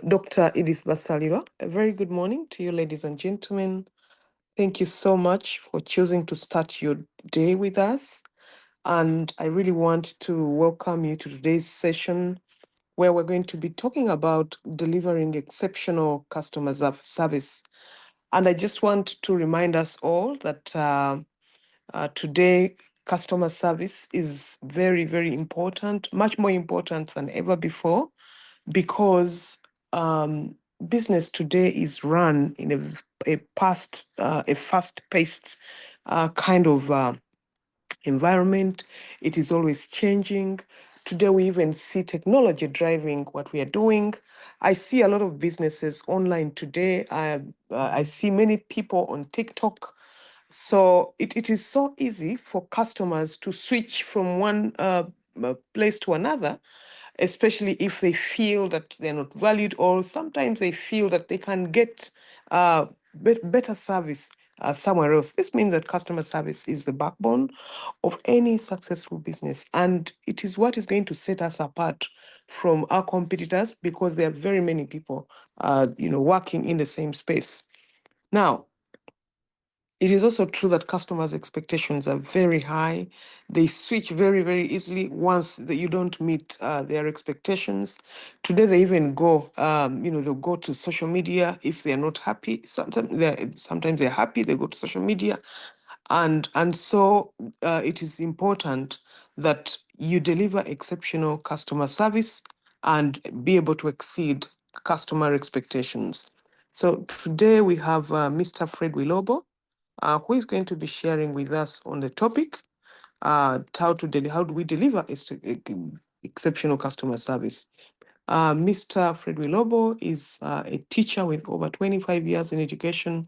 Dr. Edith Basalira. A very good morning to you, ladies and gentlemen. Thank you so much for choosing to start your day with us. And I really want to welcome you to today's session where we're going to be talking about delivering exceptional customer service. And I just want to remind us all that today, customer service is very, very important, much more important than ever before, because business today is run in a fast-paced kind of environment. It is always changing. Today, we even see technology driving what we are doing. I see a lot of businesses online today. I see many people on TikTok. So it is so easy for customers to switch from one place to another, especially if they feel that they're not valued, or sometimes they feel that they can get better service somewhere else. This means that customer service is the backbone of any successful business, and it is what is going to set us apart from our competitors, because there are very many people, working in the same space. Now, it is also true that customers' expectations are very high. They switch very, very easily once you don't meet their expectations. Today, they even go, they'll go to social media if they're not happy. Sometimes they're happy, they go to social media. And so it is important that you deliver exceptional customer service and be able to exceed customer expectations. So today we have Mr. Fred Wilobo, who is going to be sharing with us on the topic, how do we deliver exceptional customer service. Mr. Fred Wilobo is a teacher with over 25 years in education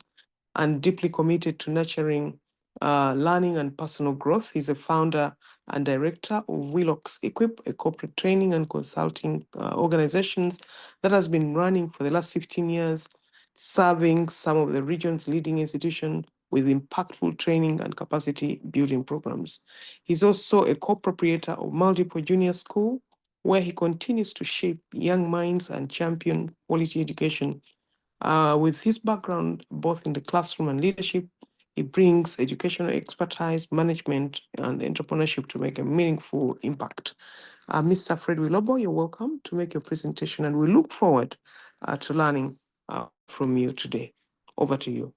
and deeply committed to nurturing learning and personal growth. He's a founder and director of Willox Equip, a corporate training and consulting organizations that has been running for the last 15 years, serving some of the region's leading institutions with impactful training and capacity building programs. He's also a co-proprietor of multiple junior schools, where he continues to shape young minds and champion quality education. With his background both in the classroom and leadership, he brings educational expertise, management, and entrepreneurship to make a meaningful impact. Mr. Fred Wilobo, you're welcome to make your presentation, and we look forward to learning from you today. Over to you.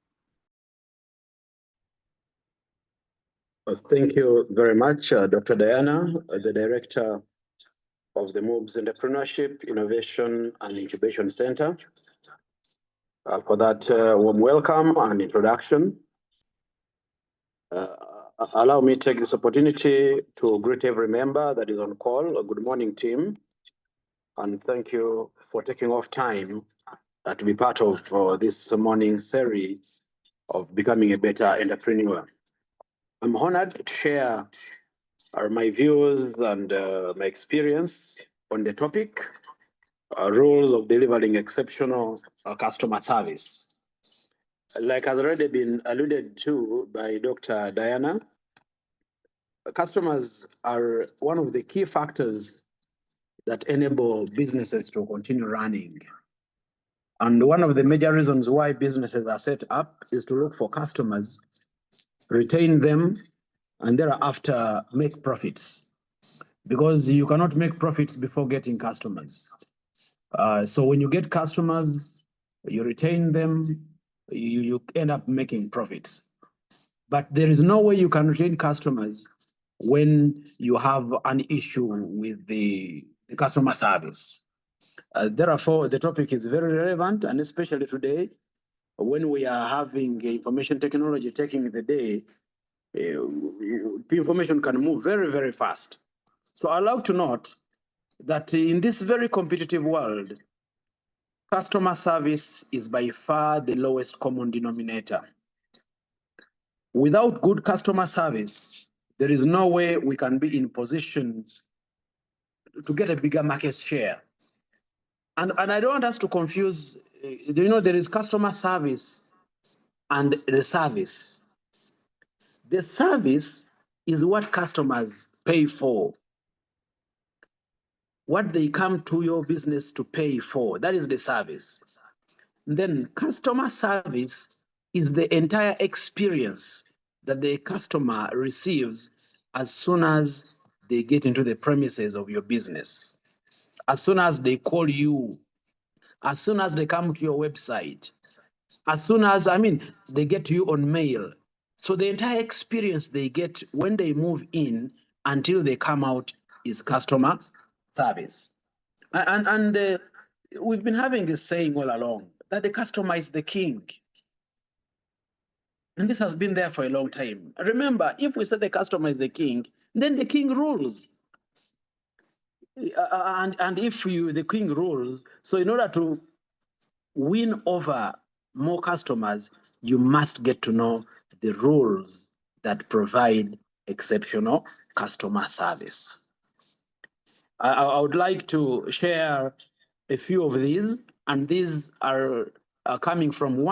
Thank you very much, Dr. Diana, the Director of the MUBS Entrepreneurship, Innovation and Incubation Centre, for that warm welcome and introduction. Allow me to take this opportunity to greet every member that is on call. Good morning, team, and thank you for taking off time to be part of this morning series of becoming a better entrepreneur. I'm honored to share my views and my experience on the topic, rules of delivering exceptional customer service. Like has already been alluded to by Dr. Diana, customers are one of the key factors that enable businesses to continue running. And one of the major reasons why businesses are set up is to look for customers, retain them, and thereafter make profits. Because you cannot make profits before getting customers. So when you get customers, you retain them, you end up making profits. But there is no way you can retain customers when you have an issue with the customer service. Therefore, the topic is very relevant, and especially today, when we are having information technology taking the day, information can move very, very fast. So I love to note that in this very competitive world, customer service is by far the lowest common denominator. Without good customer service, there is no way we can be in position to get a bigger market share. And I don't want us to confuse, there is customer service and the service. The service is what customers pay for. what they come to your business to pay for. That is the service. Then customer service is the entire experience that the customer receives as soon as they get into the premises of your business, as soon as they call you, as soon as they come to your website, as soon as, they get to you on mail. So the entire experience they get when they move in until they come out is customer service. And we've been having this saying all along that the customer is the king. And this has been there for a long time. Remember, if we say the customer is the king, then the king rules. And if the king rules, so in order to win over more customers, you must get to know the rules that provide exceptional customer service. I would like to share a few of these, and these are coming from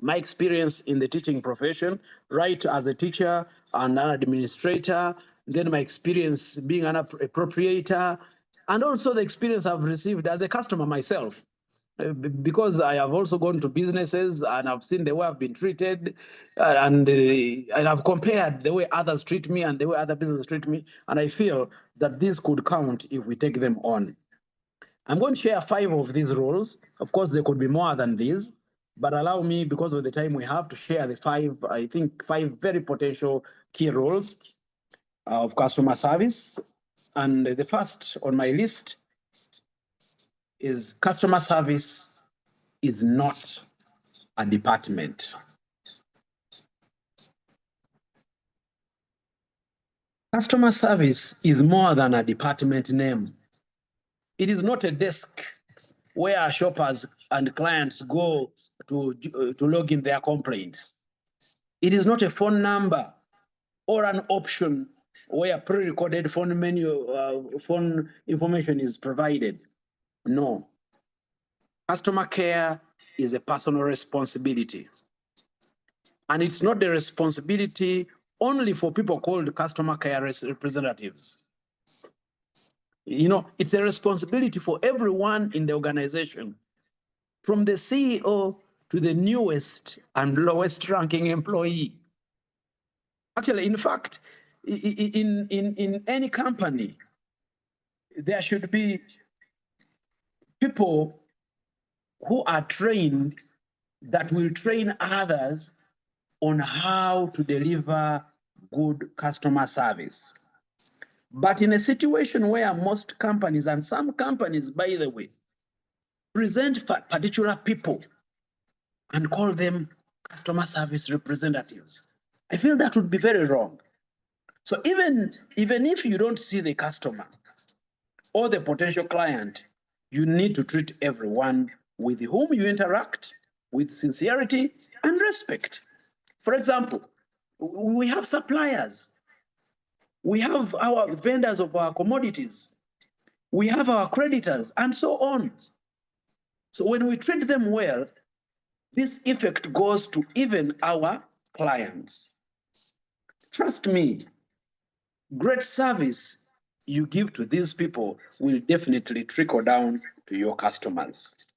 my experience in the teaching profession, right, as a teacher and an administrator, then my experience being an appropriator, and also the experience I've received as a customer myself. Because I have also gone to businesses and I've seen the way I've been treated, and I've compared the way others treat me and the way other businesses treat me, and I feel that this could count if we take them on. I'm going to share 5 of these roles. Of course, there could be more than these, but allow me, because of the time we have, to share the 5, I think, 5 very potential key roles of customer service. And the first on my list is customer service is not a department. Customer service is more than a department name. It is not a desk where shoppers and clients go to log in their complaints. It is not a phone number or an option where pre-recorded phone phone information is provided. No. Customer care is a personal responsibility. And it's not the responsibility only for people called customer care representatives. It's a responsibility for everyone in the organization, from the CEO to the newest and lowest ranking employee. Actually, in fact, in any company, there should be people who are trained that will train others on how to deliver good customer service. But in a situation where most companies, and some companies, by the way, present particular people and call them customer service representatives, I feel that would be very wrong. So even if you don't see the customer or the potential client, you need to treat everyone with whom you interact with sincerity and respect. For example, we have suppliers. We have our vendors of our commodities. We have our creditors, and so on. So when we treat them well, this effect goes to even our clients. Trust me, great service you give to these people will definitely trickle down to your customers.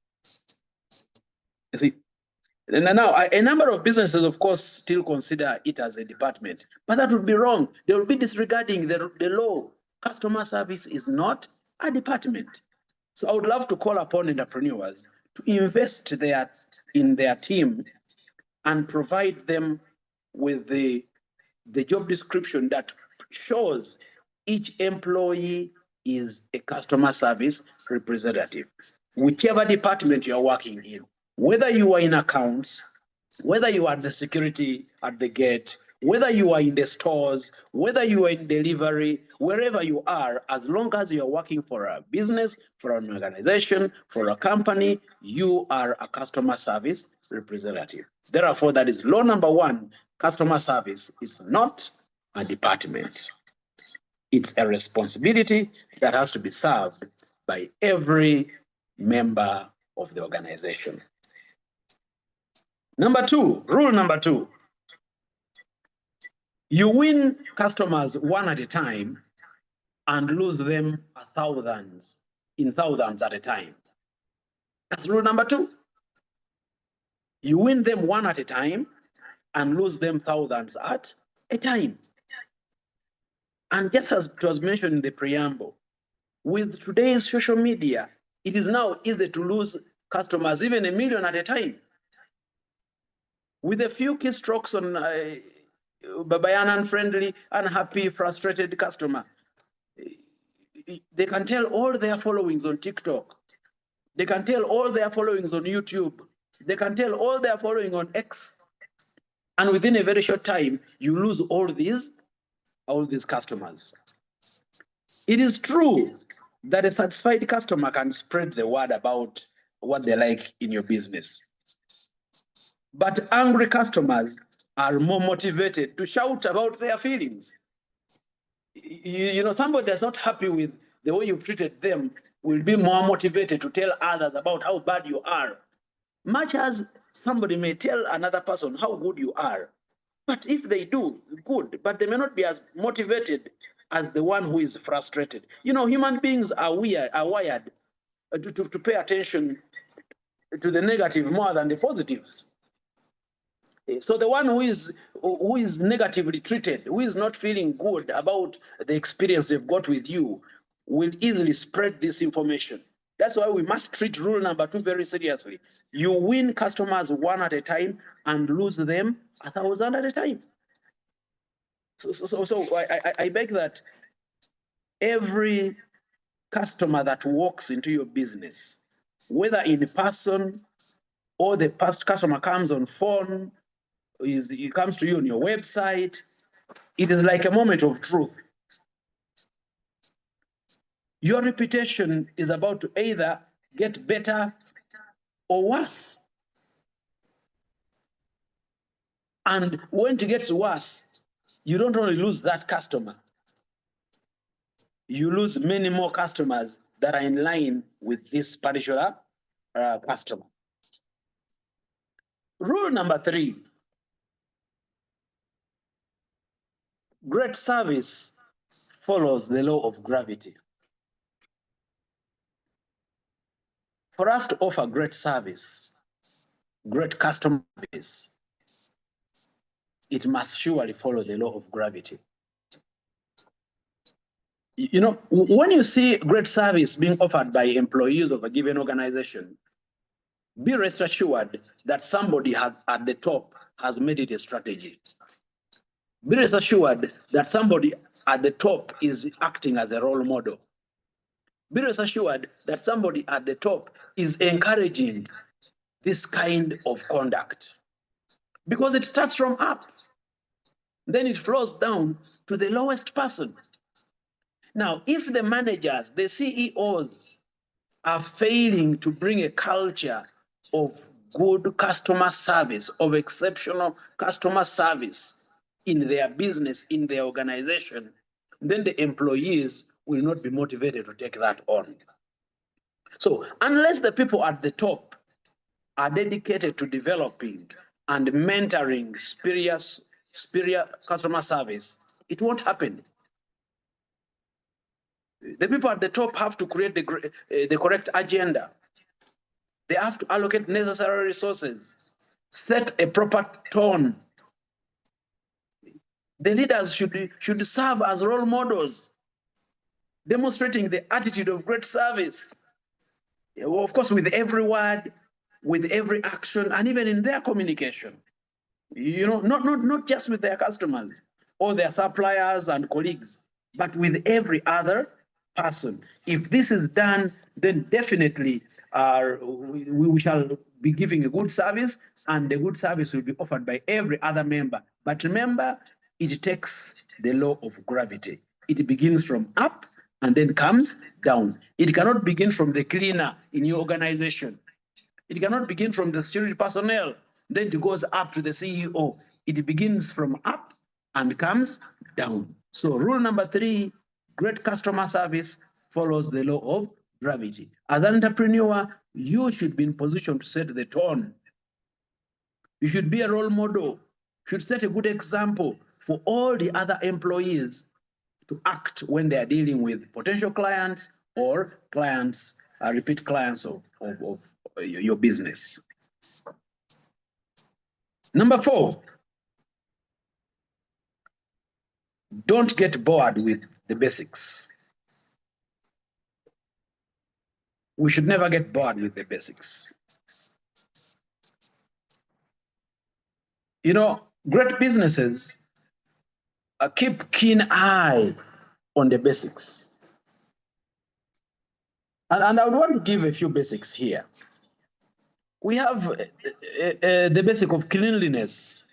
You see, now a number of businesses, of course, still consider it as a department, but that would be wrong. They will be disregarding the law. Customer service is not a department. So I would love to call upon entrepreneurs to invest in their team and provide them with the job description that shows each employee is a customer service representative, whichever department you're working in, whether you are in accounts, whether you are the security at the gate, whether you are in the stores, whether you are in delivery, wherever you are, as long as you are working for a business, for an organization, for a company, you are a customer service representative. Therefore, that is law number 1. Customer service is not a department. It's a responsibility that has to be served by every member of the organization. Rule number 2, you win customers one at a time and lose them in thousands at a time. That's rule number 2. You win them one at a time and lose them thousands at a time. And just as it was mentioned in the preamble, with today's social media, it is now easy to lose customers, even 1 million at a time. With a few keystrokes on an unfriendly, unhappy, frustrated customer, they can tell all their followings on TikTok. They can tell all their followings on YouTube. They can tell all their following on X. And within a very short time, you lose all these customers. It is true that a satisfied customer can spread the word about what they like in your business. But angry customers are more motivated to shout about their feelings. You know, somebody that's not happy with the way you've treated them will be more motivated to tell others about how bad you are, much as somebody may tell another person how good you are. But if they do, good, but they may not be as motivated as the one who is frustrated. You know, human beings are wired to pay attention to the negative more than the positives. So the one who is negatively treated, who is not feeling good about the experience they've got with you, will easily spread this information. That's why we must treat rule number 2 very seriously. You win customers one at a time and lose them 1,000 at a time. So I beg that every customer that walks into your business, whether in person or the past customer comes on phone, he comes to you on your website, it is like a moment of truth. Your reputation is about to either get better or worse. And when it gets worse, you don't only lose that customer, you lose many more customers that are in line with this particular customer. Rule number 3, great service follows the law of gravity. For us to offer great service, great customer service, it must surely follow the law of gravity. You know, when you see great service being offered by employees of a given organization, be rest assured that somebody at the top has made it a strategy. Be rest assured that somebody at the top is acting as a role model. Be rest assured that somebody at the top is encouraging this kind of conduct. Because it starts from up, then it flows down to the lowest person. Now, if the managers, the CEOs, are failing to bring a culture of good customer service, of exceptional customer service in their business, in their organization, then the employees will not be motivated to take that on. So unless the people at the top are dedicated to developing and mentoring superior customer service, it won't happen. The people at the top have to create the correct agenda. They have to allocate necessary resources, set a proper tone. The leaders should serve as role models, demonstrating the attitude of great service. Of course, with every word, with every action, and even in their communication. You know, not just with their customers or their suppliers and colleagues, but with every other person. If this is done, then definitely we shall be giving a good service, and the good service will be offered by every other member. But remember, it takes the law of gravity. It begins from up and then comes down. It cannot begin from the cleaner in your organization. It cannot begin from the security personnel, then it goes up to the CEO. It begins from up and comes down. So rule number 3, great customer service follows the law of gravity. As an entrepreneur, you should be in position to set the tone. You should be a role model. You should set a good example for all the other employees to act when they are dealing with potential clients or clients, repeat clients of your business. Number 4, don't get bored with the basics. We should never get bored with the basics. You know, great businesses keep keen eye on the basics. And I would want to give a few basics here. We have the basic of cleanliness.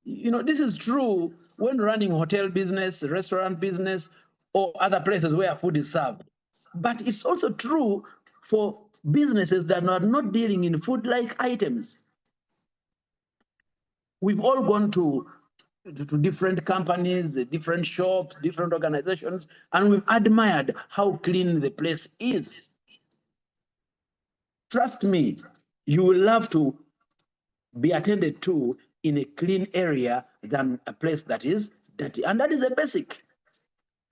You know, this is true when running hotel business, restaurant business, or other places where food is served. But it's also true for businesses that are not dealing in food-like items. We've all gone to different companies, different shops, different organizations, and we've admired how clean the place is. Trust me, you will love to be attended to in a clean area than a place that is dirty. And that is a basic.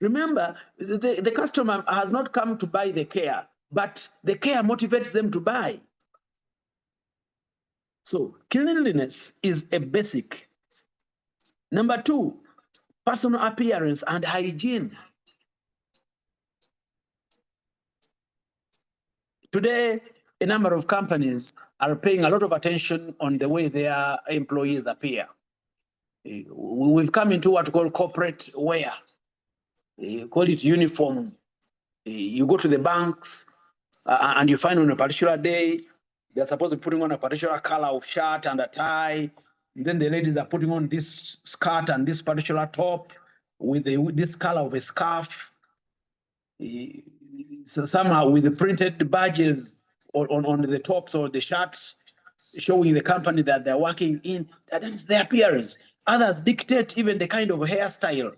Remember, the customer has not come to buy the care, but the care motivates them to buy. So cleanliness is a basic. Number 2, personal appearance and hygiene. Today, a number of companies are paying a lot of attention on the way their employees appear. We've come into what we call corporate wear. You call it uniform. You go to the banks and you find on a particular day, they're supposed to be putting on a particular color of shirt and a tie. And then the ladies are putting on this skirt and this particular top with this color of a scarf. So somehow with the printed badges on the tops or the shirts, showing the company that they're working in. That is their appearance. Others dictate even the kind of hairstyle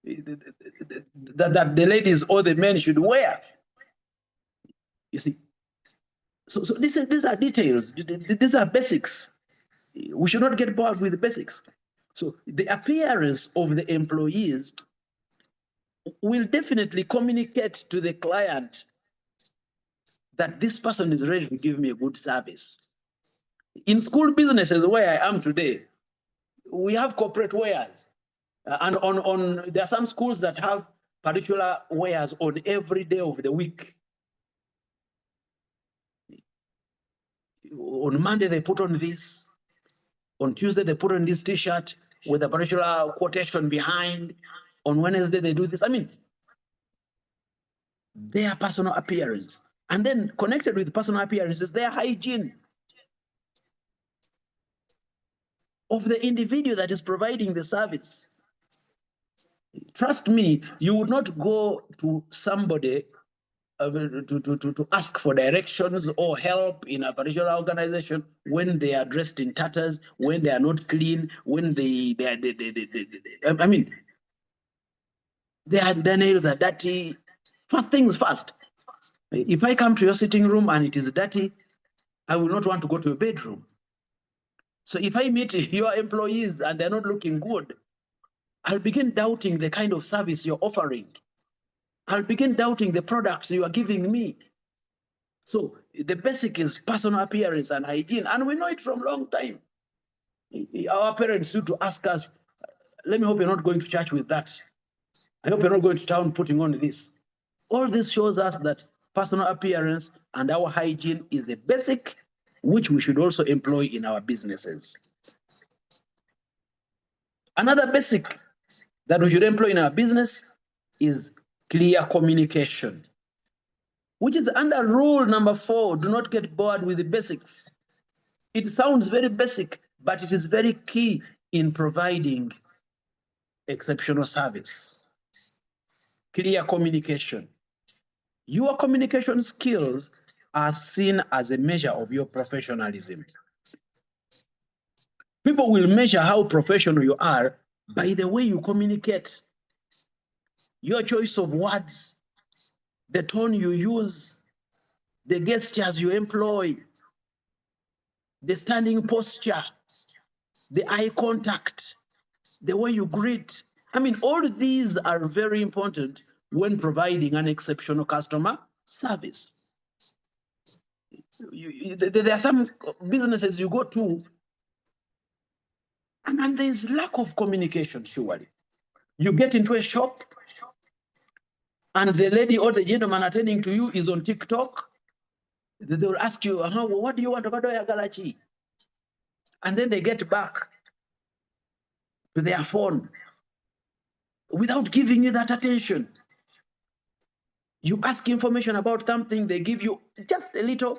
that the ladies or the men should wear. You see, so these are details. These are basics. We should not get bored with the basics. So the appearance of the employees will definitely communicate to the client that this person is ready to give me a good service. In school businesses where I am today, we have corporate wares. And there are some schools that have particular wares on every day of the week. On Monday, they put on this. On Tuesday, they put on this T-shirt with a particular quotation behind. On Wednesday, they do this. I mean, their personal appearance. And then connected with personal appearance is their hygiene of the individual that is providing the service. Trust me, you would not go to somebody to ask for directions or help in a particular organization when they are dressed in tatters, when they are not clean, when their nails are dirty. First things first. If I come to your sitting room and it is dirty, I will not want to go to your bedroom. So if I meet your employees and they're not looking good, I'll begin doubting the kind of service you're offering. I'll begin doubting the products you are giving me. So the basic is personal appearance and hygiene, and we know it from a long time. Our parents used to ask us, let me hope you're not going to church with that. I hope you're not going to town putting on this. All this shows us that personal appearance and our hygiene is a basic which we should also employ in our businesses. Another basic that we should employ in our business is clear communication, which is under rule number 4. Do not get bored with the basics. It sounds very basic, but it is very key in providing exceptional service. Clear communication. Your communication skills are seen as a measure of your professionalism. People will measure how professional you are by the way you communicate. Your choice of words, the tone you use, the gestures you employ, the standing posture, the eye contact, the way you greet. I mean, all these are very important when providing an exceptional customer service. There are some businesses you go to, and there's lack of communication, surely. You get into a shop, and the lady or the gentleman attending to you is on TikTok. They will ask you, what do you want? And then they get back to their phone without giving you that attention. You ask information about something, they give you just a little.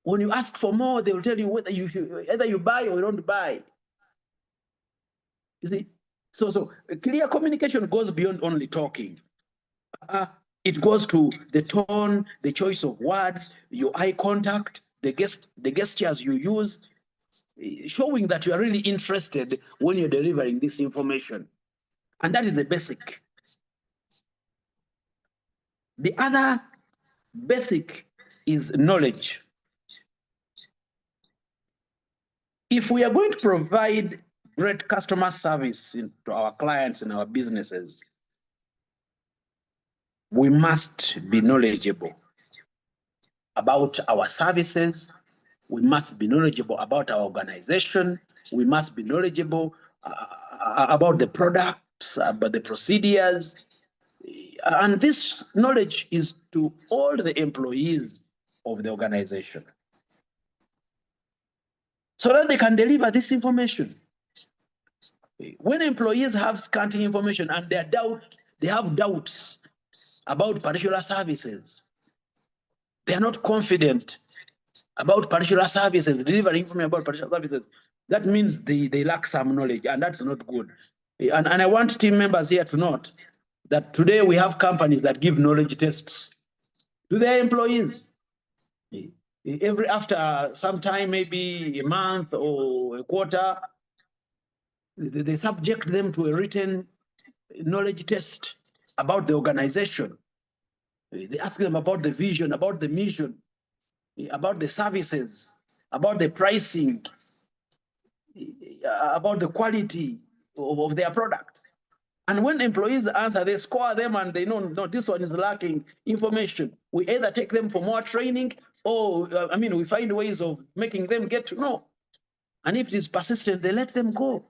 When you ask for more, they will tell you whether you should, either you buy or you don't buy. You see, so clear communication goes beyond only talking. It goes to the tone, the choice of words, your eye contact, the gestures you use, showing that you are really interested when you're delivering this information. And that is a basic. The other basic is knowledge. If we are going to provide great customer service to our clients and our businesses, we must be knowledgeable about our services. We must be knowledgeable about our organization. We must be knowledgeable about the products, about the procedures. And this knowledge is to all the employees of the organization, so that they can deliver this information. When employees have scanty information and they have doubts about particular services, they are not confident about particular services, delivering information about particular services, that means they lack some knowledge, and that's not good. And I want team members here to note that today we have companies that give knowledge tests to their employees. After some time, maybe a month or a quarter, they subject them to a written knowledge test about the organization. They ask them about the vision, about the mission, about the services, about the pricing, about the quality of their products. And when employees answer, they score them and they know, no, this one is lacking information. We either take them for more training or, we find ways of making them get to know. And if it is persistent, they let them go.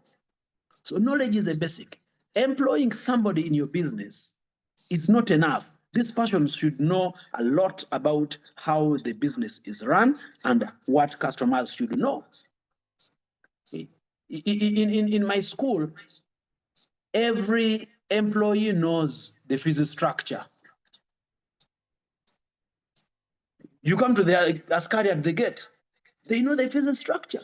So knowledge is a basic. Employing somebody in your business is not enough. This person should know a lot about how the business is run and what customers should know. In my school, every employee knows the fees structure. You come to the askari at the gate, they know the fees structure.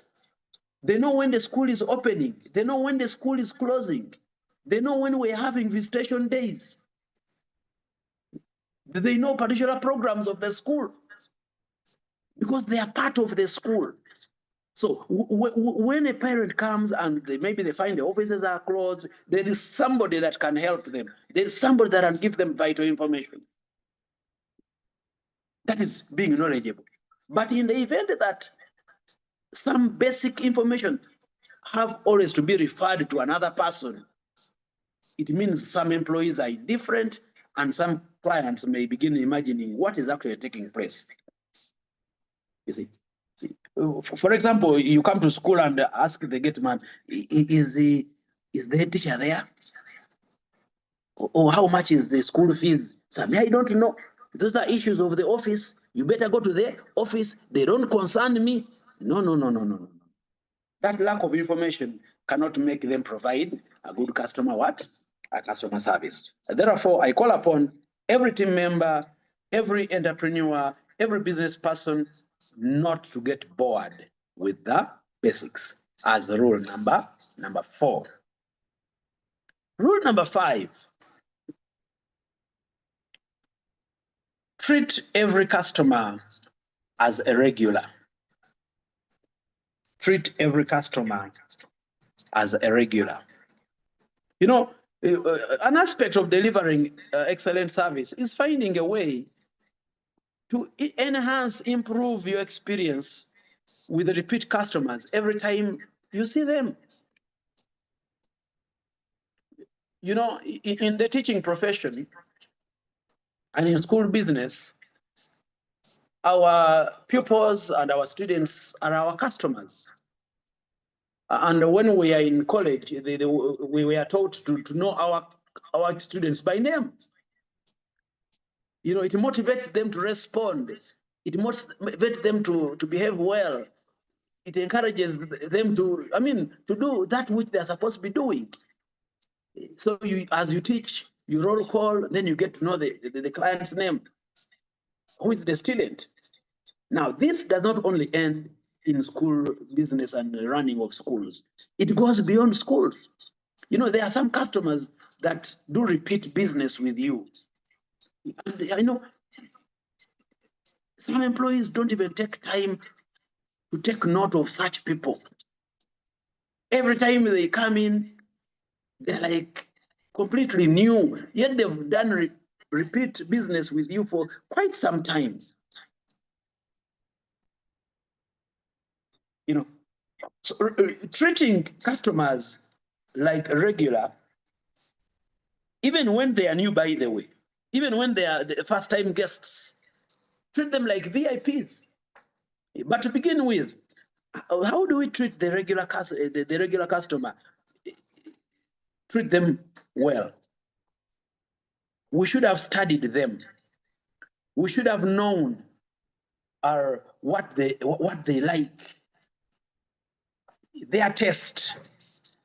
They know when the school is opening. They know when the school is closing. They know when we're having visitation days. They know particular programs of the school because they are part of the school. So when a parent comes and maybe they find the offices are closed, there is somebody that can help them. There is somebody that can give them vital information. That is being knowledgeable. But in the event that some basic information have always to be referred to another person, it means some employees are different and some clients may begin imagining what is actually taking place. You see, for example, you come to school and ask the gate man, is the head teacher there? Or how much is the school fees? Some, I don't know. Those are issues of the office. You better go to the office. They don't concern me. No. That lack of information cannot make them provide a good customer service. Therefore, I call upon every team member, every entrepreneur, every business person not to get bored with the basics as rule number 4. Rule number 5. Treat every customer as a regular. Treat every customer as a regular. You know, an aspect of delivering excellent service is finding a way to enhance, improve your experience with the repeat customers every time you see them. you know, in the teaching profession and in school business, our pupils and our students are our customers. And when we are in college, we were taught to know our students by name. You know, it motivates them to respond. It motivates them to behave well. It encourages them to do that which they're supposed to be doing. So as you teach, you roll call, then you get to know the client's name, who is the student. Now, this does not only end in school business and the running of schools. It goes beyond schools. You know, there are some customers that do repeat business with you. And I know some employees don't even take time to take note of such people. Every time they come in, they're like completely new, yet they've done repeat business with you for quite some time. You know, so treating customers like regular, even when they are new, by the way, even when they are the first-time guests, treat them like VIPs. But to begin with, how do we treat the regular customer? Treat them well. We should have studied them. We should have known what they like, their taste,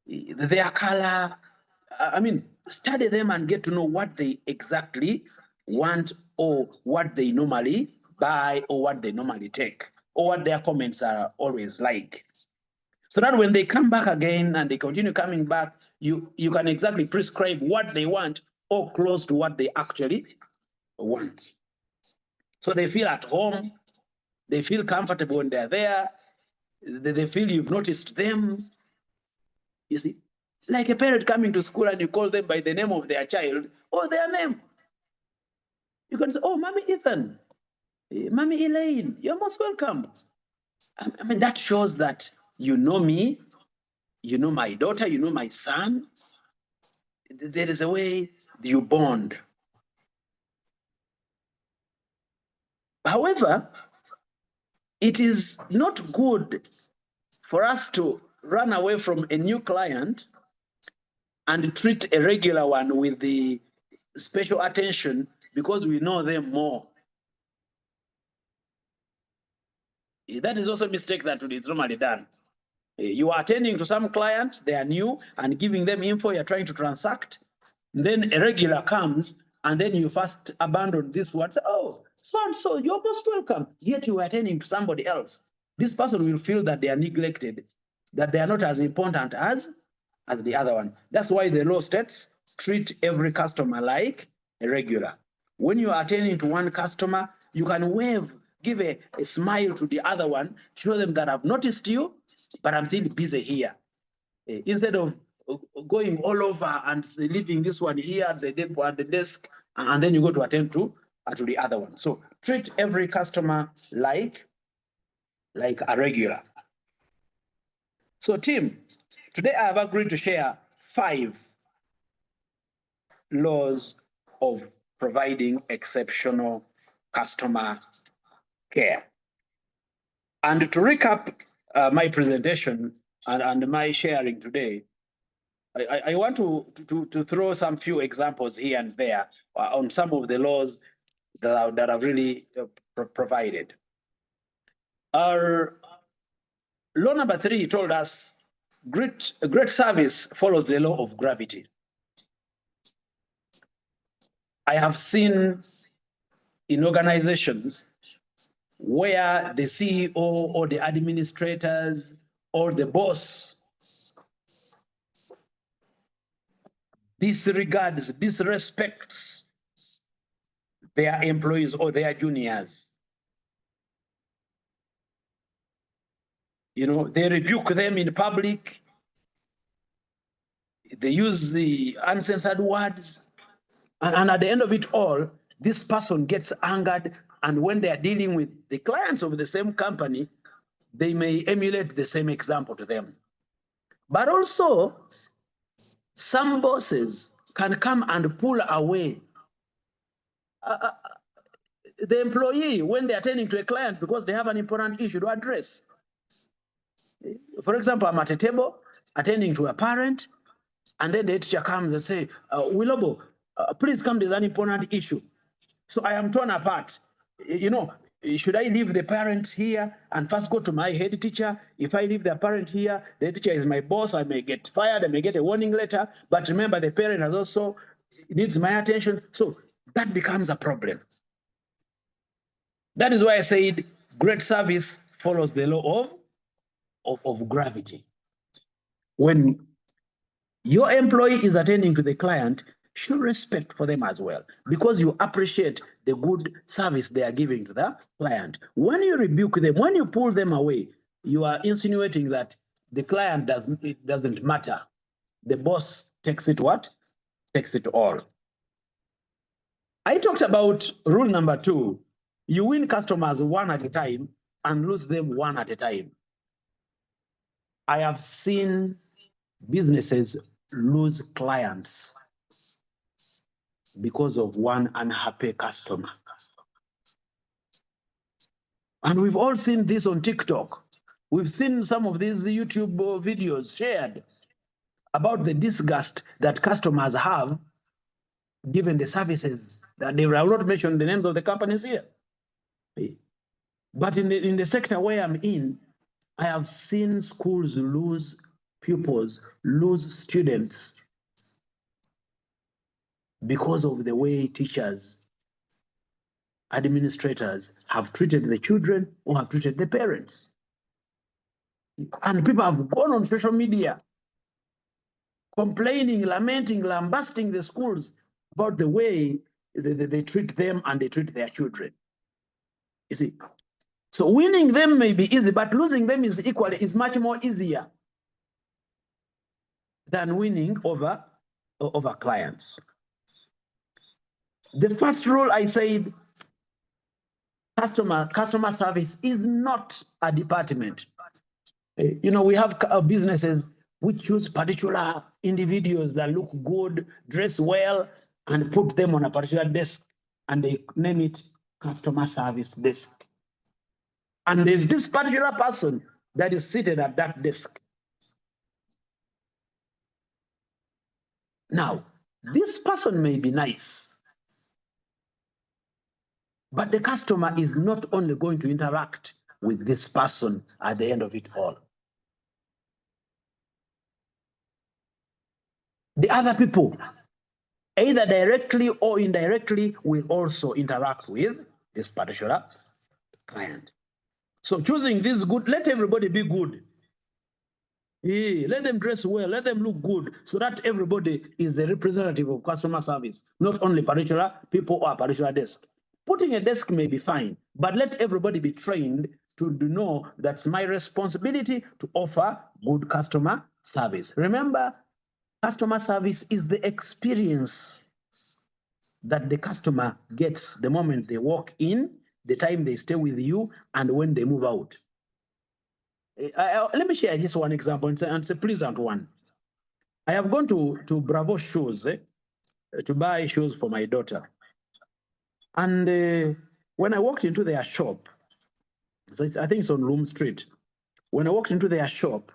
their color. Study them and get to know what they exactly want, or what they normally buy, or what they normally take, or what their comments are always like. So that when they come back again and they continue coming back, you can exactly prescribe what they want, or close to what they actually want. So they feel at home, they feel comfortable when they're there, they feel you've noticed them. You see, it's like a parent coming to school and you call them by the name of their child or their name. You can say, oh, Mommy Ethan, Mommy Elaine, you're most welcome. That shows that you know me, you know my daughter, you know my son. There is a way you bond. However, it is not good for us to run away from a new client and treat a regular one with the special attention because we know them more. That is also a mistake that is normally done. You are attending to some clients, they are new, and giving them info, you're trying to transact. Then a regular comes, and then you first abandon this one. Say, oh, so you're most welcome. Yet you are attending to somebody else. This person will feel that they are neglected, that they are not as important as the other one. That's why the law states, treat every customer like a regular. When you are attending to one customer, you can wave, give a smile to the other one, show them that I've noticed you, but I'm still busy here. Instead of going all over and leaving this one here at the desk, and then you go to attend to the other one. So treat every customer like a regular. So team, today I have agreed to share 5 laws of providing exceptional customer care. And to recap my presentation and my sharing today, I want to throw some few examples here and there on some of the laws that I've really provided. Our law number 3 told us great service follows the law of gravity. I have seen in organizations where the CEO or the administrators or the boss disrespects their employees or their juniors. You know, they rebuke them in public. They use the uncensored words. And at the end of it all, this person gets angered. And when they are dealing with the clients of the same company, they may emulate the same example to them. But also, Some bosses can come and pull away the employee when they're attending to a client because they have an important issue to address. For example, I'm at a table attending to a parent, and then the teacher comes and say, Wilobo, please come, there's an important issue. So I am torn apart. You know, should I leave the parent here and first go to my head teacher? If I leave the parent here, the teacher is my boss, I may get fired, I may get a warning letter. But remember, the parent has also needs my attention. So that becomes a problem. That is why I said great service follows the law of gravity. When your employee is attending to the client, show respect for them as well, because you appreciate the good service they are giving to the client. When you rebuke them, when you pull them away, you are insinuating that the client doesn't matter. The boss takes it what? Takes it all. I talked about rule number 2. You win customers one at a time and lose them one at a time. I have seen businesses lose clients because of one unhappy customer. And we've all seen this on TikTok. We've seen some of these YouTube videos shared about the disgust that customers have given the services that they will not mention the names of the companies here. But in the sector where I'm in, I have seen schools lose pupils, lose students because of the way teachers, administrators have treated the children or have treated the parents. And people have gone on social media complaining, lamenting, lambasting the schools about the way they treat them and they treat their children. You see, so winning them may be easy, but losing them is much more easier than winning over clients. The first rule I said, customer service is not a department. You know, we have businesses which choose particular individuals that look good, dress well, and put them on a particular desk, and they name it customer service desk. And there's this particular person that is seated at that desk. Now, this person may be nice, but the customer is not only going to interact with this person at the end of it all. The other people, either directly or indirectly, will also interact with this particular client. So choosing this good, let everybody be good. Let them dress well, let them look good, so that everybody is the representative of customer service, not only particular people or a particular desk. Putting a desk may be fine, but let everybody be trained to know that's my responsibility to offer good customer service. Remember, customer service is the experience that the customer gets the moment they walk in, the time they stay with you, and when they move out. Let me share just one example, and it's a pleasant one. I have gone to Bravo Shoes to buy shoes for my daughter. And when I walked into their shop, so I think it's on Loom Street. When I walked into their shop,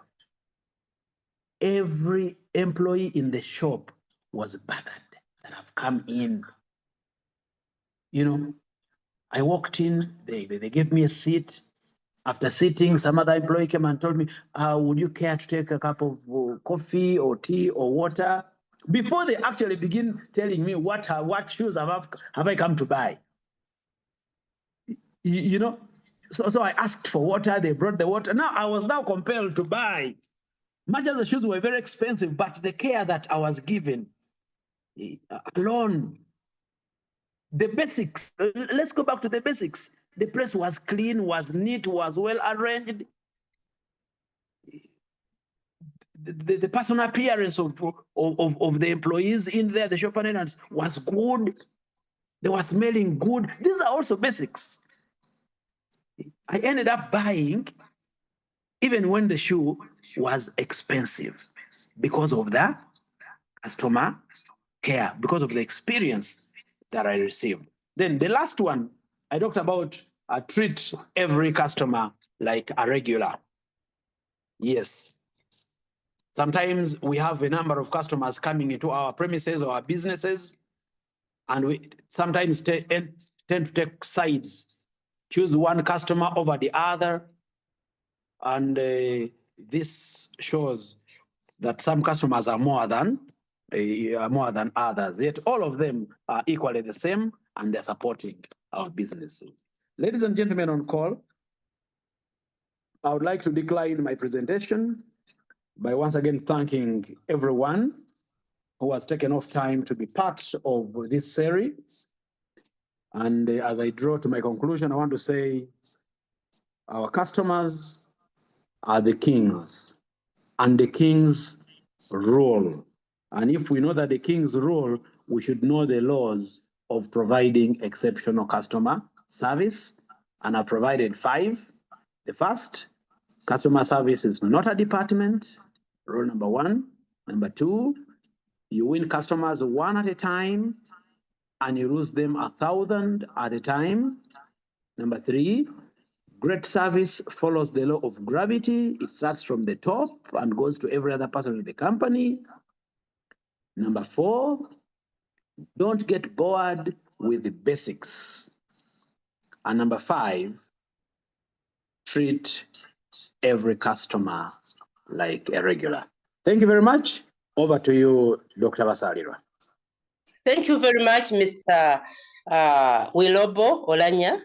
every employee in the shop was bothered that have come in. You know, I walked in, they gave me a seat. After sitting, some other employee came and told me, would you care to take a cup of coffee or tea or water? Before they actually begin telling me what shoes have I come to buy. You know, so I asked for water, they brought the water. Now I was now compelled to buy. Much as the shoes were very expensive, but the care that I was given alone, the basics, let's go back to the basics. The place was clean, was neat, was well arranged. The personal appearance of the employees in there, the shop attendants, was good. They were smelling good. These are also basics. I ended up buying, even when the shoe was expensive, because of the customer care because of the experience that I received. Then the last one, I talked about treat every customer like a regular. Yes. Sometimes we have a number of customers coming into our premises or our businesses, and we sometimes tend to take sides, choose one customer over the other. And this shows that some customers are more than others, yet all of them are equally the same and they're supporting our business. Ladies and gentlemen on call, I would like to decline my presentation by once again thanking everyone who has taken off time to be part of this series. And as I draw to my conclusion, I want to say our customers are the kings, and the kings rule. And if we know that the kings rule, we should know the laws of providing exceptional customer service. And I provided 5. The first, customer service is not a department. Rule number 1. Number 2, you win customers one at a time and you lose them 1,000 at a time. Number 3, great service follows the law of gravity. It starts from the top and goes to every other person in the company. Number 4, don't get bored with the basics. And number 5, treat every customer like a regular. Thank you very much. Over to you, Dr. Basalirwa. Thank you very much, Mr. Wilobo Olanya.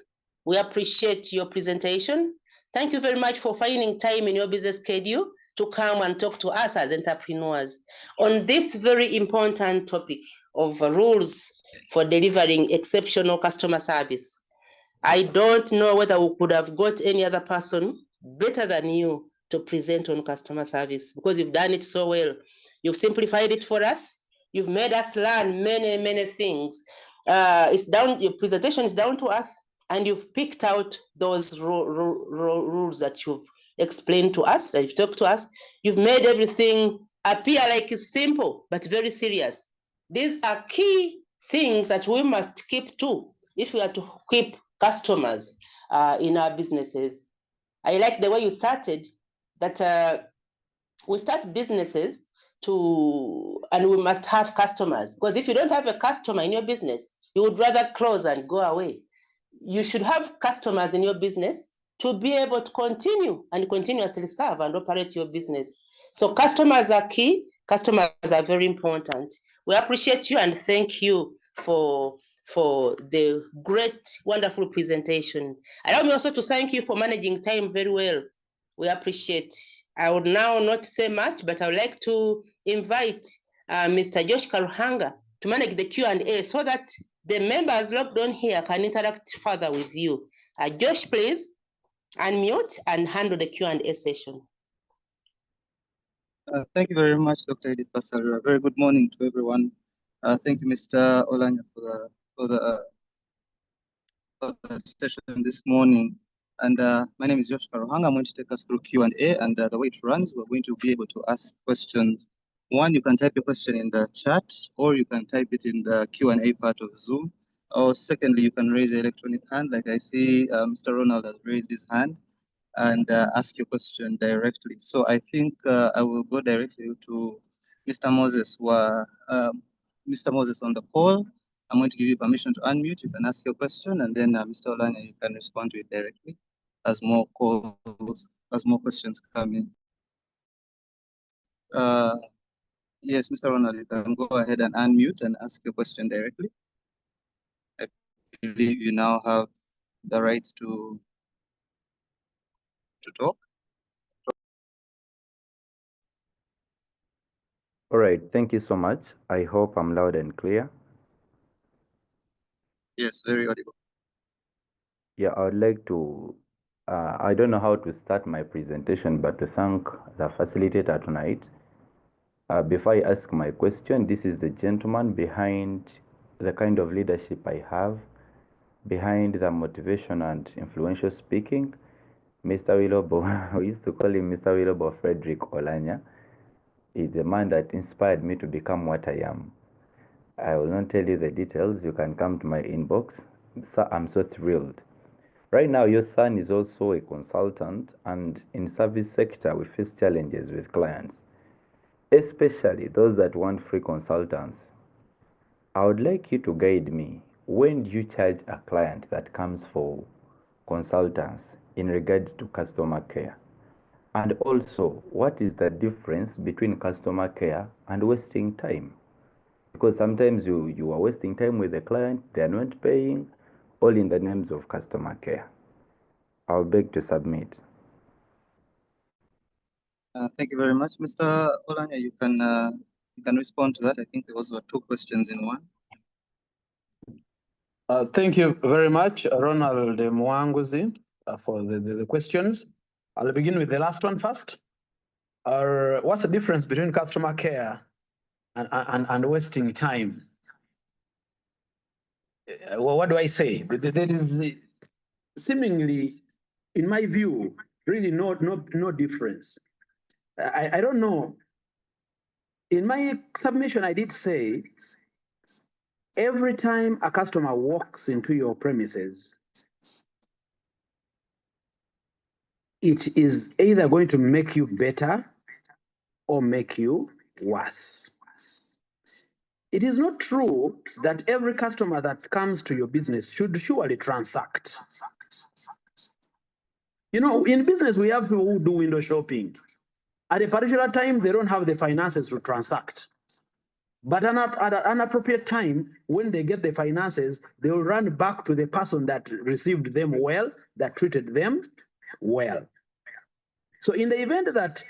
We appreciate your presentation. Thank you very much for finding time in your business schedule to come and talk to us as entrepreneurs on this very important topic of rules for delivering exceptional customer service. I don't know whether we could have got any other person better than you to present on customer service, because you've done it so well. You've simplified it for us. You've made us learn many, many things. Your presentation is down to us, and you've picked out those rules that you've explained to us, that you've talked to us. You've made everything appear like it's simple, but very serious. These are key things that we must keep to if we are to keep customers in our businesses. I like the way you started, that we start businesses and we must have customers, because if you don't have a customer in your business, you would rather close and go away. You should have customers in your business to be able to continue and continuously serve and operate your business. So customers are key. Customers are very important. We appreciate you and thank you for the great, wonderful presentation. Allow me also to thank you for managing time very well. We appreciate. I would now not say much, but I would like to invite Mr. Josh Karuhanga to manage the Q&A so that the members logged on here can interact further with you. Josh, please unmute and handle the Q&A session. Thank you very much, Dr. Edith Basalirwa. Very good morning to everyone. Thank you, Mr. Olanya, for the session this morning. And my name is Josh Karuhanga. I'm going to take us through Q&A, and the way it runs, we're going to be able to ask questions. One, you can type your question in the chat, or you can type it in the Q&A part of Zoom. Or secondly, you can raise your electronic hand, like I see Mr. Ronald has raised his hand, and ask your question directly. So I think I will go directly to Mr. Moses. Mr. Moses on the call. I'm going to give you permission to unmute. You can ask your question, and then Mr. Olanya, you can respond to it directly as more questions come in. Yes, Mr. Ronald, you can go ahead and unmute and ask your question directly. I believe you now have the right to talk. All right, thank you so much. I hope I'm loud and clear. Yes, very audible. Yeah, I would like to, I don't know how to start my presentation, but to thank the facilitator tonight. Before I ask my question, this is the gentleman behind the kind of leadership I have, behind the motivation and influential speaking, Mr. Wilobo. We used to call him Mr. Wilobo Frederick Olanya. is the man that inspired me to become what I am. I will not tell you the details. You can come to my inbox. So I'm so thrilled. Right now, your son is also a consultant, and in service sector, we face challenges with clients, especially those that want free consultants. I would like you to guide me. When do you charge a client that comes for consultants in regards to customer care? And also, what is the difference between customer care and wasting time? Because sometimes you are wasting time with the client, they are not paying, all in the names of customer care. I'll beg to submit. Thank you very much, Mr. Olanya. You can respond to that. I think there was two questions in one. Thank you very much, Ronald Mwanguzi, for the questions. I'll begin with the last one first. What's the difference between customer care and wasting time? Well, what do I say? There is seemingly, in my view, really no difference. I don't know. In my submission, I did say, every time a customer walks into your premises, it is either going to make you better or make you worse. It is not true that every customer that comes to your business should surely transact. You know, in business, we have people who do window shopping. At a particular time, they don't have the finances to transact. But at an appropriate time, when they get the finances, they will run back to the person that received them well, that treated them well. So in the event that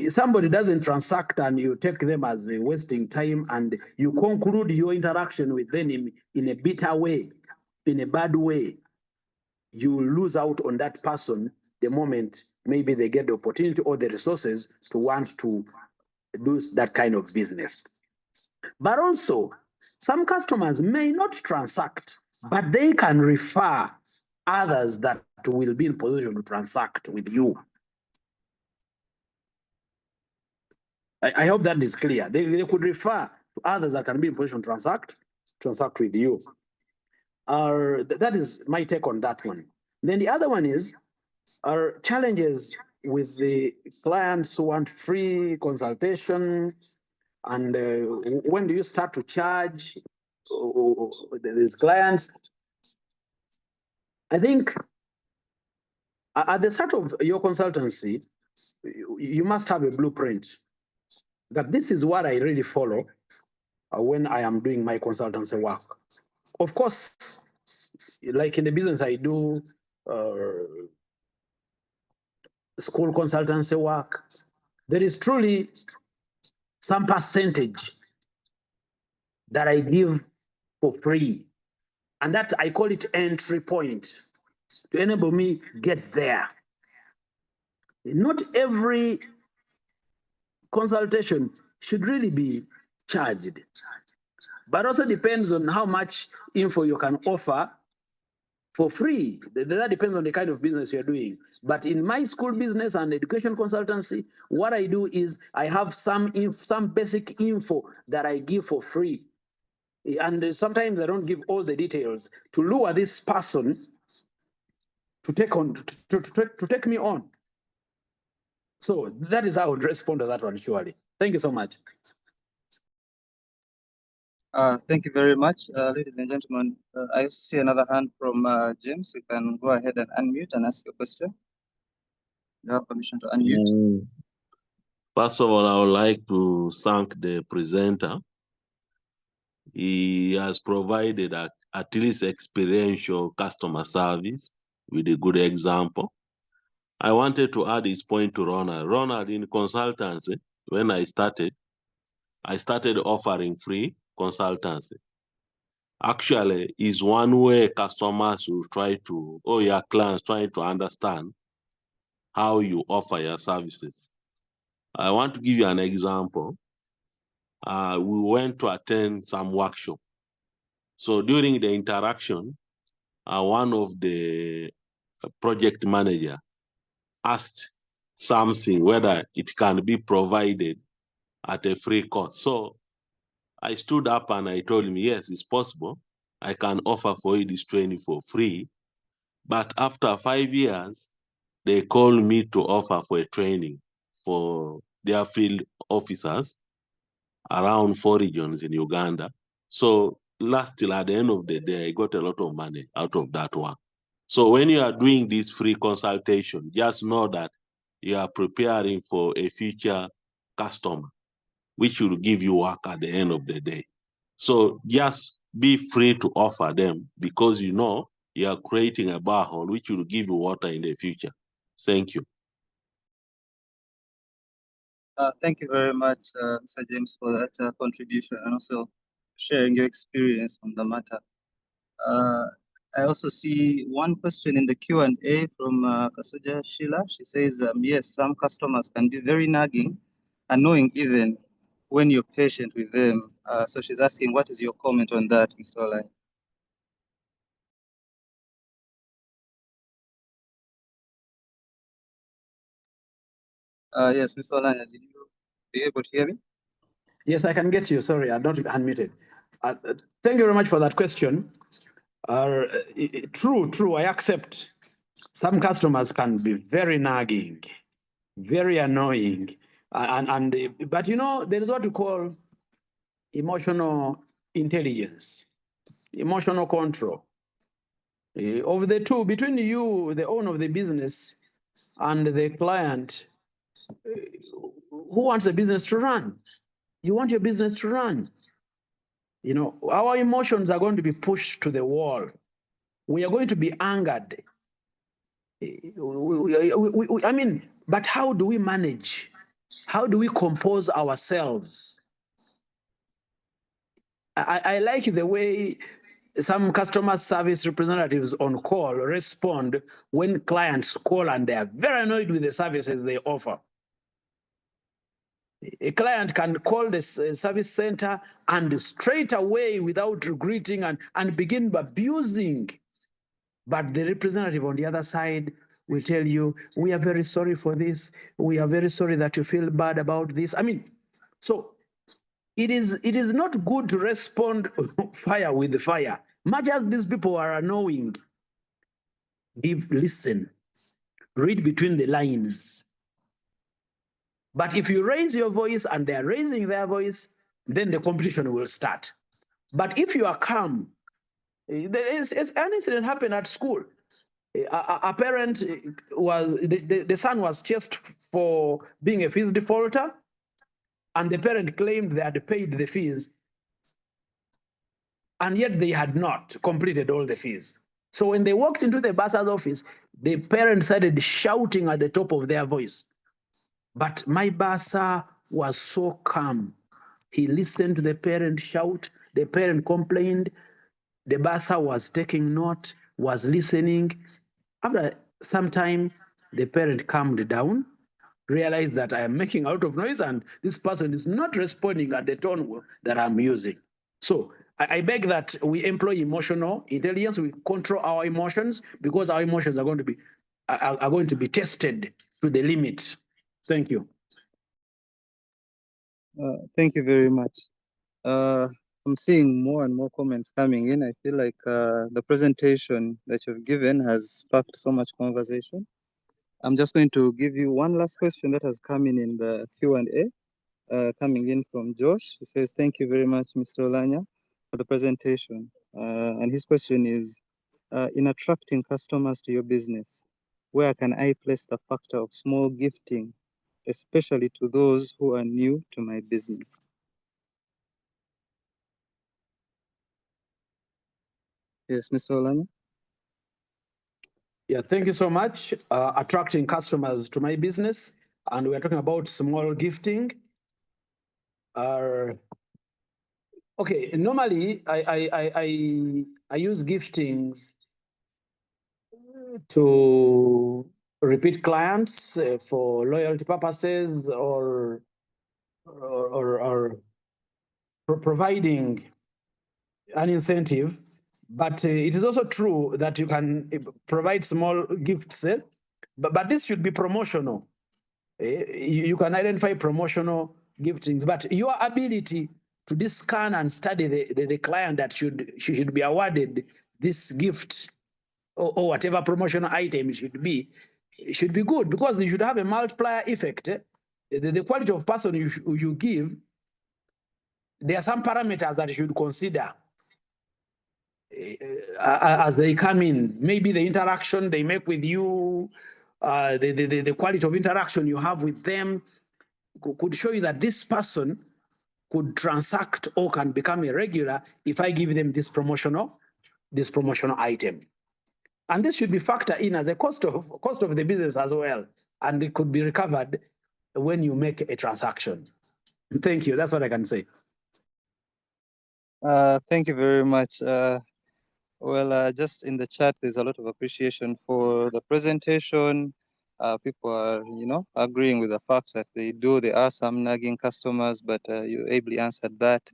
somebody doesn't transact and you take them as a wasting time and you conclude your interaction with them in a bitter way, in a bad way, you lose out on that person the moment maybe they get the opportunity or the resources to want to do that kind of business. But also, some customers may not transact, but they can refer others that will be in position to transact with you. I hope that is clear. They could refer to others that can be in position to transact with you. That is my take on that one. Then the other one is our challenges with the clients who want free consultation, and when do you start to charge these clients? I think at the start of your consultancy, you must have a blueprint that this is what I really follow when I am doing my consultancy work. Of course, like in the business I do, school consultancy work, there is truly some percentage that I give for free. And that I call it entry point to enable me get there. Not every consultation should really be charged, but also depends on how much info you can offer for free. That depends on the kind of business you're doing. But in my school business and education consultancy, what I do is I have some basic info that I give for free. And sometimes I don't give all the details to lure this person to take me on. So that is how I would respond to that one, surely. Thank you so much. Thank you very much, ladies and gentlemen. I also see another hand from James. You can go ahead and unmute and ask your question. You have permission to unmute. First of all, I would like to thank the presenter. He has provided at least experiential customer service with a good example. I wanted to add his point to Ronald. Ronald, in consultancy, when I started offering free consultancy. Actually, is one way customers will try to, or your clients trying to understand how you offer your services. I want to give you an example. We went to attend some workshop. So during the interaction, one of the project manager asked something, whether it can be provided at a free cost. So I stood up and I told him, yes, it's possible. I can offer for you this training for free. But after 5 years, they called me to offer for a training for their field officers around 4 regions in Uganda. So till at the end of the day, I got a lot of money out of that one. So when you are doing this free consultation, just know that you are preparing for a future customer, which will give you work at the end of the day. So just be free to offer them, because you know you are creating a borehole which will give you water in the future. Thank you. Thank you very much, Mr. James, for that contribution and also sharing your experience on the matter. I also see one question in the Q&A from Kasuja Sheila. She says, yes, some customers can be very nagging, annoying even when you're patient with them. So she's asking, what is your comment on that, Mr. Olanya? Yes, Mr. Olanya, did you be able to hear me? Yes, I can get you. Sorry, I'm not unmuted. Thank you very much for that question. True, I accept. Some customers can be very nagging, very annoying, but you know, there is what we call emotional intelligence, emotional control. Of the two, between you, the owner of the business, and the client, who wants the business to run? You want your business to run. You know, our emotions are going to be pushed to the wall. We are going to be angered. I mean, but how do we manage? How do we compose ourselves? I like the way some customer service representatives on call respond when clients call and they are very annoyed with the services they offer. A client can call the service center and straight away, without greeting, and begin abusing. But the representative on the other side will tell you, we are very sorry for this. We are very sorry that you feel bad about this. I mean, so it is not good to respond fire with fire. Much as these people are annoying, listen, read between the lines. But if you raise your voice and they're raising their voice, then the competition will start. But if you are calm, an incident happened at school. A parent was, the son was chased for being a fees defaulter, and the parent claimed they had paid the fees, and yet they had not completed all the fees. So when they walked into the bursar's office, the parent started shouting at the top of their voice. But my bursar was so calm. He listened to the parent shout. The parent complained. The bursar was taking note, was listening. After some time, the parent calmed down, realized that I am making a lot of noise and this person is not responding at the tone that I'm using. So I beg that we employ emotional intelligence. We control our emotions, because our emotions are going to be tested to the limit. Thank you. Thank you very much. I'm seeing more and more comments coming in. I feel like the presentation that you've given has sparked so much conversation. I'm just going to give you one last question that has come in the Q&A, coming in from Josh. He says, thank you very much, Mr. Olanya, for the presentation. And his question is, in attracting customers to your business, where can I place the factor of small gifting, especially to those who are new to my business? Yes, Mr. Olanya. Yeah, thank you so much. Attracting customers to my business, and we're talking about small gifting. Okay, normally I use giftings to repeat clients for loyalty purposes, or providing an incentive. But it is also true that you can provide small gifts, but this should be promotional. You can identify promotional give things, but your ability to discern and study the client that she should be awarded this gift or whatever promotional item it should be good, because you should have a multiplier effect. The quality of person you give, there are some parameters that you should consider as they come in. Maybe the interaction they make with you, the quality of interaction you have with them could show you that this person could transact or can become a regular if I give them this promotional item. And this should be factored in as a cost of the business as well, and it could be recovered when you make a transaction. Thank you. That's what I can say. Thank you very much. Just in the chat, there's a lot of appreciation for the presentation. People are, agreeing with the fact that there are some nagging customers, but you ably answered that.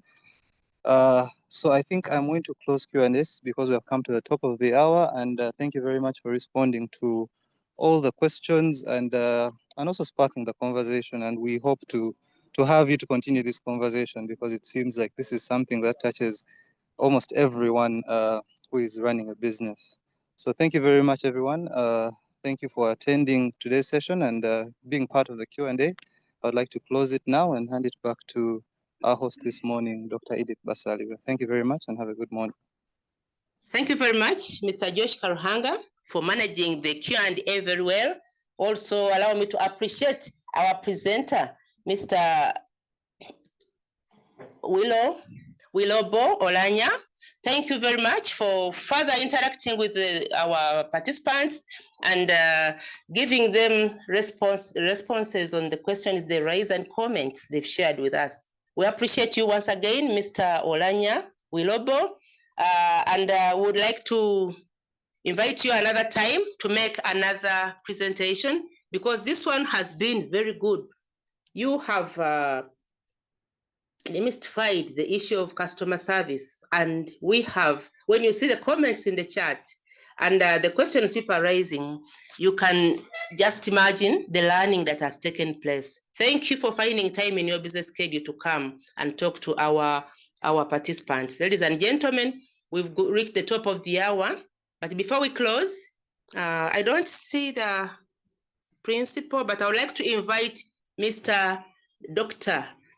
So I think I'm going to close Q&As because we have come to the top of the hour, and thank you very much for responding to all the questions and also sparking the conversation. And we hope to have you to continue this conversation, because it seems like this is something that touches almost everyone who is running a business. So thank you very much, everyone. Thank you for attending today's session and being part of the Q&A. I'd like to close it now and hand it back to our host this morning, Dr. Edith Basaliwa. Thank you very much and have a good morning. Thank you very much, Mr. Josh Karuhanga, for managing the Q&A very well. Also, allow me to appreciate our presenter, Mr. Wilobo Olanya. Thank you very much for further interacting with our participants and giving them responses on the questions they raise and comments they've shared with us. We appreciate you once again, Mr. Olanya Wilobo, and would like to invite you another time to make another presentation, because this one has been very good. You have demystified the issue of customer service, and we have, when you see the comments in the chat and the questions people are raising, you can just imagine the learning that has taken place. Thank you for finding time in your business schedule to come and talk to our participants. Ladies and gentlemen, we've reached the top of the hour, but before we close, I don't see the principal, but I would like to invite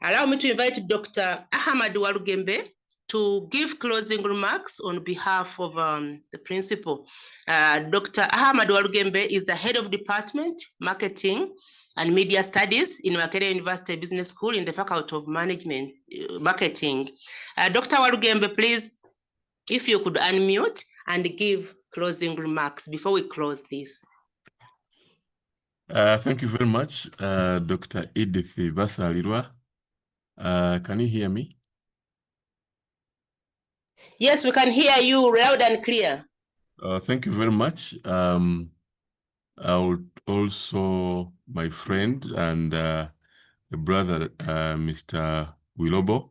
allow me to invite Dr. Ahmad Walugembe to give closing remarks on behalf of the principal. Dr. Ahmad Walugembe is the head of department, marketing and media studies in Makerere University Business School in the Faculty of Management, Marketing. Dr. Walugembe, please, if you could unmute and give closing remarks before we close this. Thank you very much, Dr. Edith Basalirwa. Can you hear me? Yes, we can hear you loud and clear. Thank you very much. I would also, my friend and brother, Mr. Wilobo,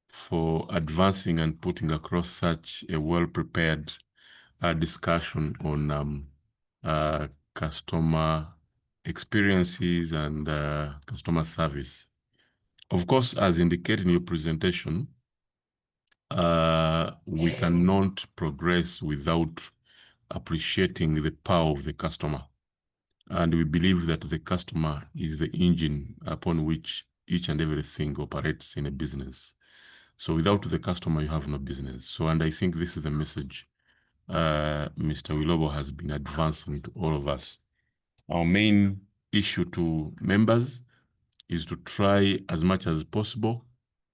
for advancing and putting across such a well-prepared discussion on customer experiences and customer service. Of course, as indicated in your presentation, we cannot progress without appreciating the power of the customer. And we believe that the customer is the engine upon which each and everything operates in a business. So without the customer, you have no business. So, and I think this is the message Mr. Wilobo has been advancing to all of us. Our main issue to members is to try as much as possible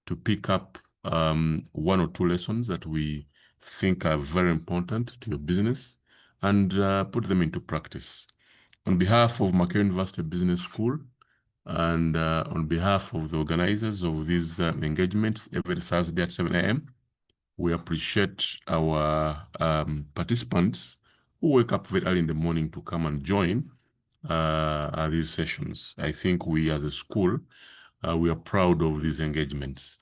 to pick up 1 or 2 lessons that we think are very important to your business and put them into practice. On behalf of Makerere University Business School and on behalf of the organizers of these engagements every Thursday at 7 a.m., we appreciate our participants who wake up very early in the morning to come and join these sessions. I think we as a school, we are proud of these engagements.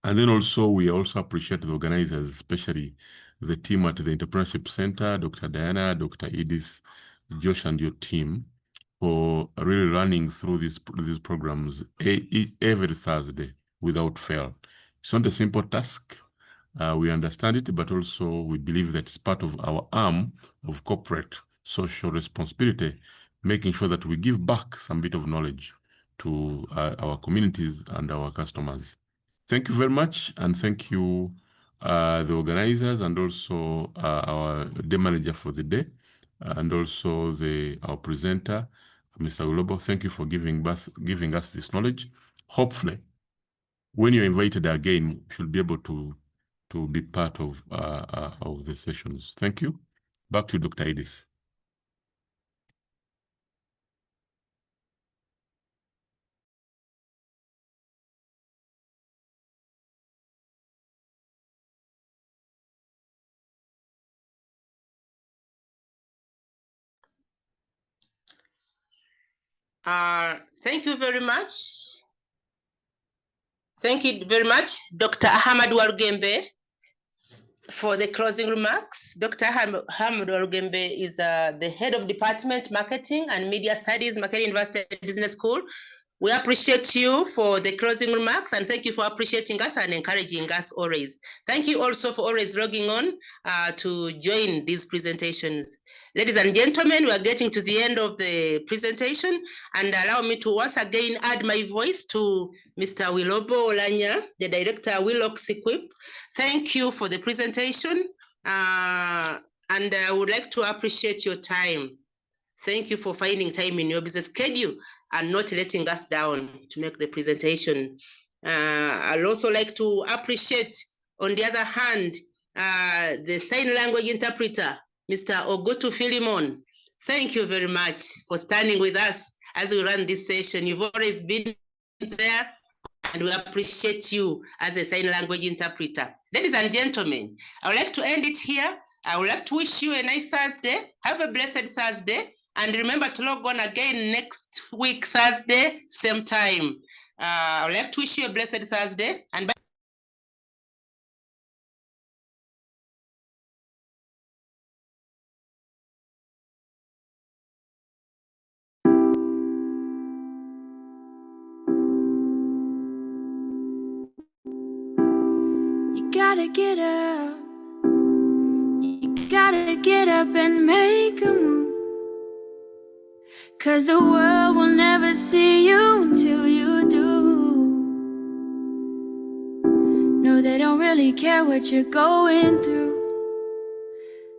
And then also, we also appreciate the organizers, especially the team at the Entrepreneurship Center, Dr. Diana, Dr. Edith, Josh, and your team, for really running through these programs every Thursday without fail. It's not a simple task. We understand it, but also we believe that it's part of our arm of corporate social responsibility, making sure that we give back some bit of knowledge to our communities and our customers. Thank you very much, and thank you, the organizers, and also our day manager for the day, and also our presenter, Mr. Wilobo. Thank you for giving us this knowledge. Hopefully, when you're invited again, you should be able to be part of the sessions. Thank you. Back to Dr. Edith. Thank you very much. Thank you very much, Dr. Ahmad Walugembe, for the closing remarks. Dr. Ahmad Walugembe is the head of Department Marketing and Media Studies, Makerere University Business School. We appreciate you for the closing remarks, and thank you for appreciating us and encouraging us always. Thank you also for always logging on to join these presentations. Ladies and gentlemen, we are getting to the end of the presentation, and allow me to once again add my voice to Mr. Wilobo Olanya, the director of Willox Equip. Thank you for the presentation, and I would like to appreciate your time. Thank you for finding time in your business schedule and not letting us down to make the presentation. I'd also like to appreciate, on the other hand, the sign language interpreter, Mr. Ogutu Philemon. Thank you very much for standing with us as we run this session. You've always been there, and we appreciate you as a sign language interpreter. Ladies and gentlemen, I would like to end it here. I would like to wish you a nice Thursday. Have a blessed Thursday. And remember to log on again next week, Thursday, same time. I would like to wish you a blessed Thursday. And bye. You gotta get up. You gotta get up and make a move. 'Cause the world will never see you until you do. No, they don't really care what you're going through.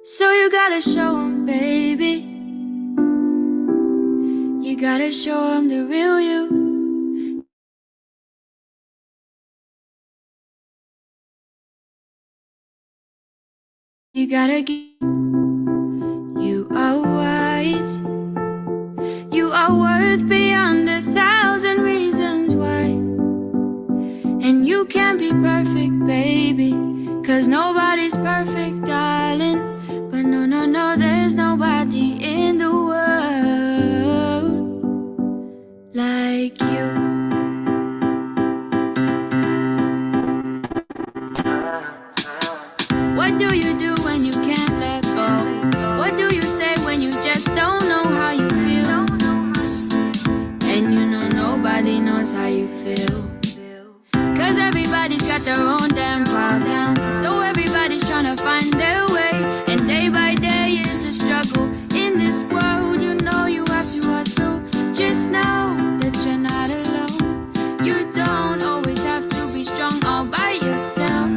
So you gotta show them, baby. You gotta show them the real you. You gotta get. You are wise. You are worth beyond 1,000 reasons why. And you can't be perfect, baby, 'cause nobody's perfect, darling. But no, no, no, there's nobody in the world like you. What do you do when you can't let go? What do you say when you just don't know how you feel? And you know nobody knows how you feel. 'Cause everybody's got their own damn problem. So everybody's trying to find their way. And day by day is a struggle. In this world, you know you have to hustle. Just know that you're not alone. You don't always have to be strong all by yourself.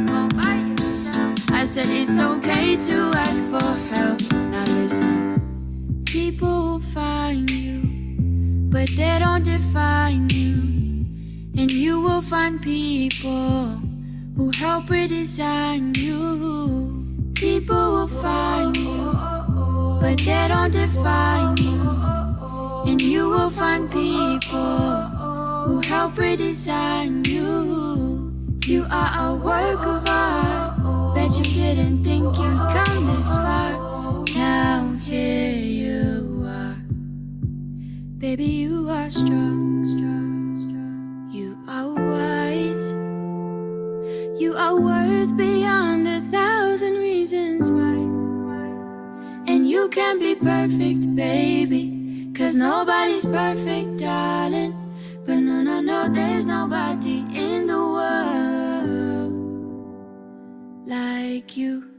I said it's okay to ask for help. Now listen, people will find you, but they don't define you. And you will find people who help redesign you. People will find you, but they don't define you. And you will find people who help redesign you. You are a work of art. Bet you didn't think you'd come this far. Now here you are. Baby, you are strong. You are wise. You are worth beyond 1,000 reasons why. And you can't be perfect, baby, 'Cause nobody's perfect, darling. But no, no, no, there's nobody in the world like you.